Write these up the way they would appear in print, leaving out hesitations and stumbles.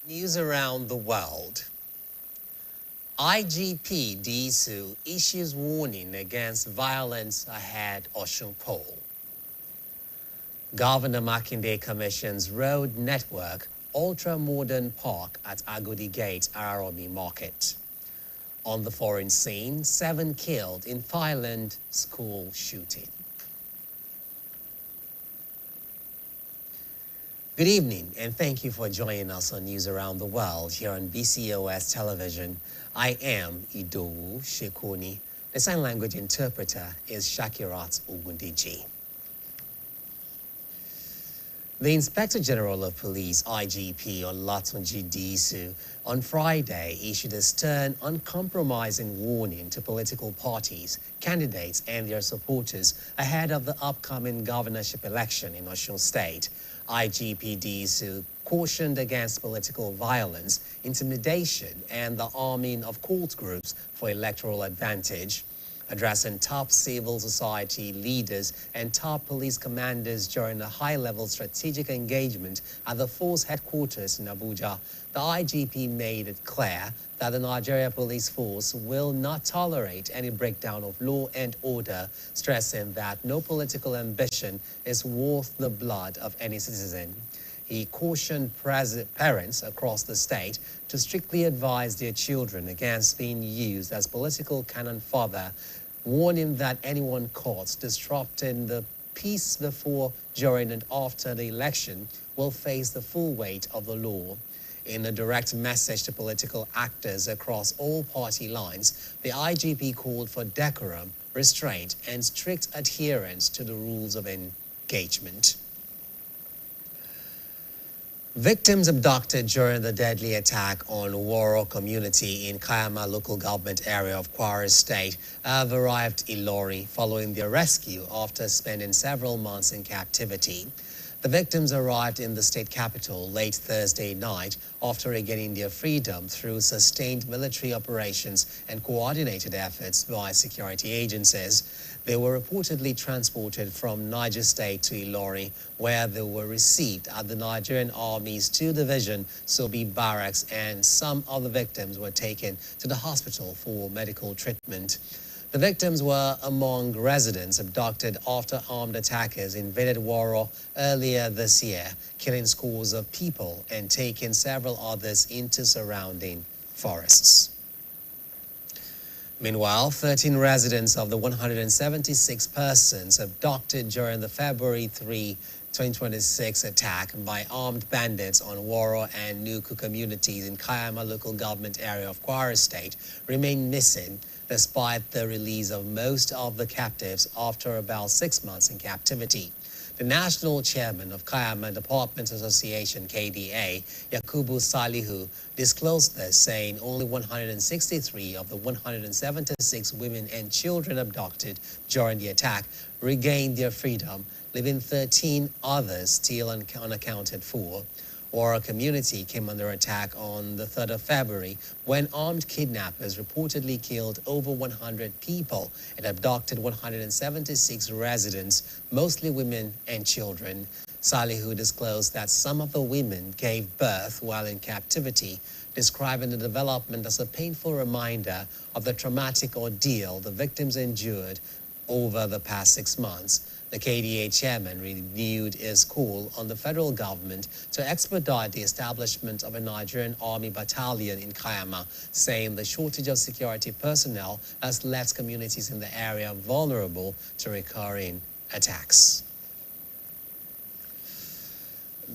News around the world. IGP Disu issues warning against violence ahead Osun poll. Governor Makinde commissions road network ultra-modern park at Agodi Gate, Araromi Market. On the foreign scene, 7 killed in Thailand school shooting. Good evening, and thank you for joining us on News Around the World here on BCOS television. I am Idowu Shekoni. The sign language interpreter is Shakirat Ogundiji. The Inspector General of Police, IGP Olatunji Disu, on Friday issued a stern, uncompromising warning to political parties, candidates, and their supporters ahead of the upcoming governorship election in Osun State. IGP Disu cautioned against political violence, intimidation, and the arming of cult groups for electoral advantage. Addressing top civil society leaders and top police commanders during a high-level strategic engagement at the force headquarters in Abuja, the IGP made it clear that the Nigeria Police Force will not tolerate any breakdown of law and order, stressing that no political ambition is worth the blood of any citizen. He cautioned parents across the state to strictly advise their children against being used as political cannon fodder, warning that anyone caught disrupting the peace before, during, and after the election will face the full weight of the law. In a direct message to political actors across all party lines, the IGP called for decorum, restraint, and strict adherence to the rules of engagement. Victims abducted during the deadly attack on Woro community in Kayama local government area of Kwara State have arrived in Ilori following their rescue after spending several months in captivity. The victims arrived in the state capital late Thursday night after regaining their freedom through sustained military operations and coordinated efforts by security agencies. They were reportedly transported from Niger State to Ilori, where they were received at the Nigerian Army's 2 Division Sobi Barracks, and some other victims were taken to the hospital for medical treatment. The victims were among residents abducted after armed attackers invaded Woro earlier this year, killing scores of people and taking several others into surrounding forests. Meanwhile, 13 residents of the 176 persons abducted during the February 3, 2026 attack by armed bandits on Woro and Nuku communities in Kayama local government area of Kwara State remain missing, despite the release of most of the captives after about 6 months in captivity. The national chairman of Kayama Department Association, KDA, Yakubu Salihu, disclosed this, saying only 163 of the 176 women and children abducted during the attack regained their freedom, leaving 13 others still unaccounted for. Woro community came under attack on the 3rd of February when armed kidnappers reportedly killed over 100 people and abducted 176 residents, mostly women and children. Salihu disclosed that some of the women gave birth while in captivity, describing the development as a painful reminder of the traumatic ordeal the victims endured over the past 6 months. The KDA chairman renewed his call on the federal government to expedite the establishment of a Nigerian Army battalion in Kayama, saying the shortage of security personnel has left communities in the area vulnerable to recurring attacks.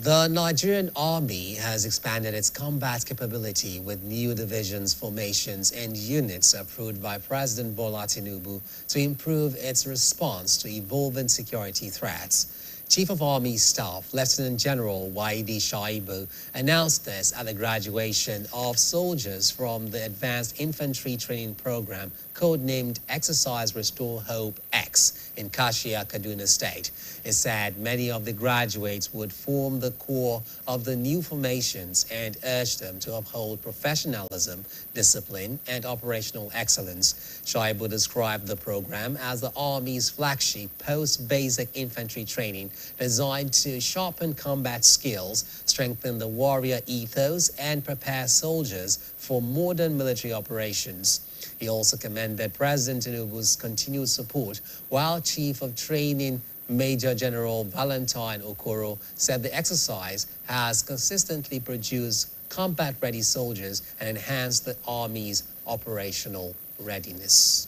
The Nigerian Army has expanded its combat capability with new divisions, formations, and units approved by President Bola Tinubu to improve its response to evolving security threats. Chief of Army Staff, Lieutenant General Waidi Shaibu, announced this at the graduation of soldiers from the Advanced Infantry Training Program codenamed Exercise Restore Hope X in Kashia, Kaduna State. It said many of the graduates would form the core of the new formations and urged them to uphold professionalism, discipline, and operational excellence. Shaibu described the program as the Army's flagship post-basic infantry training designed to sharpen combat skills, strengthen the warrior ethos, and prepare soldiers for modern military operations. He also commended President Tinubu's continued support, while Chief of Training Major General Valentine Okoro said the exercise has consistently produced combat-ready soldiers and enhanced the Army's operational readiness.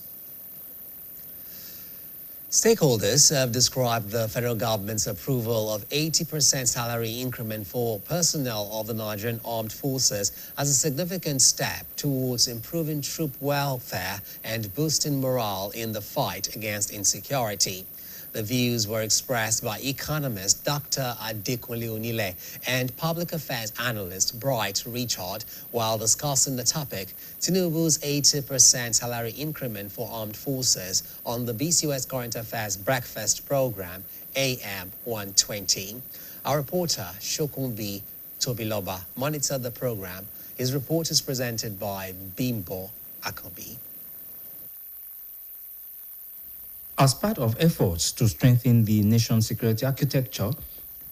Stakeholders have described the federal government's approval of 80% salary increment for personnel of the Nigerian Armed Forces as a significant step towards improving troop welfare and boosting morale in the fight against insecurity. The views were expressed by economist Dr. Adekunle Onile and public affairs analyst Bright Richard while discussing the topic, Tinubu's 80% salary increment for armed forces on the BCOS Current Affairs Breakfast Program, AM 120. Our reporter, Shokunbi Tobiloba, monitored the program. His report is presented by Bimbo Akobi. As part of efforts to strengthen the nation's security architecture,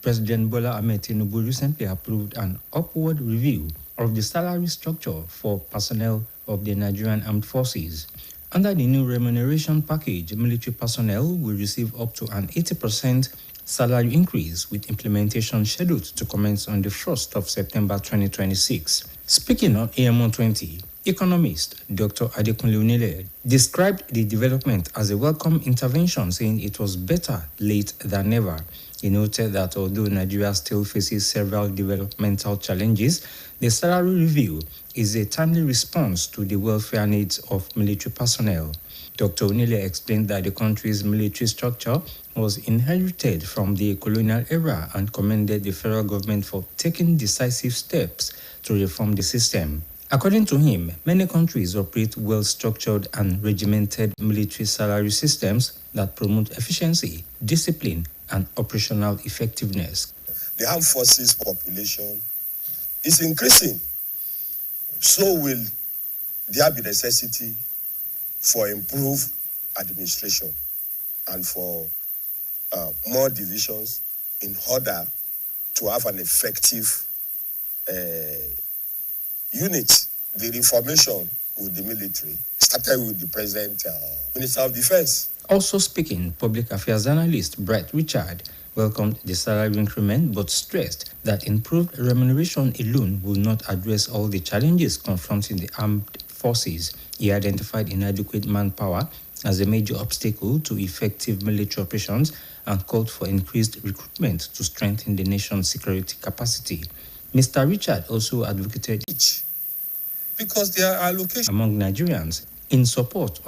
President Bola Ahmed Tinubu recently approved an upward review of the salary structure for personnel of the Nigerian Armed Forces. Under the new remuneration package, military personnel will receive up to an 80% salary increase, with implementation scheduled to commence on the 1st of September 2026. Speaking on AM 120, economist Dr. Adekunle Onile described the development as a welcome intervention, saying it was better late than never. He noted that although Nigeria still faces several developmental challenges, the salary review is a timely response to the welfare needs of military personnel. Dr. Onile explained that the country's military structure was inherited from the colonial era and commended the federal government for taking decisive steps to reform the system. According to him, many countries operate well-structured and regimented military salary systems that promote efficiency, discipline, and operational effectiveness. The armed forces population is increasing. So will there be necessity for improved administration and for more divisions in order to have an effective unit. The reformation with the military started with the present Minister of Defense. Also speaking, public affairs analyst Brett Richard welcomed the salary increment but stressed that improved remuneration alone will not address all the challenges confronting the armed forces. He identified inadequate manpower as a major obstacle to effective military operations and called for increased recruitment to strengthen the nation's security capacity. Mr. Richard also advocated because there are allocations among Nigerians in support of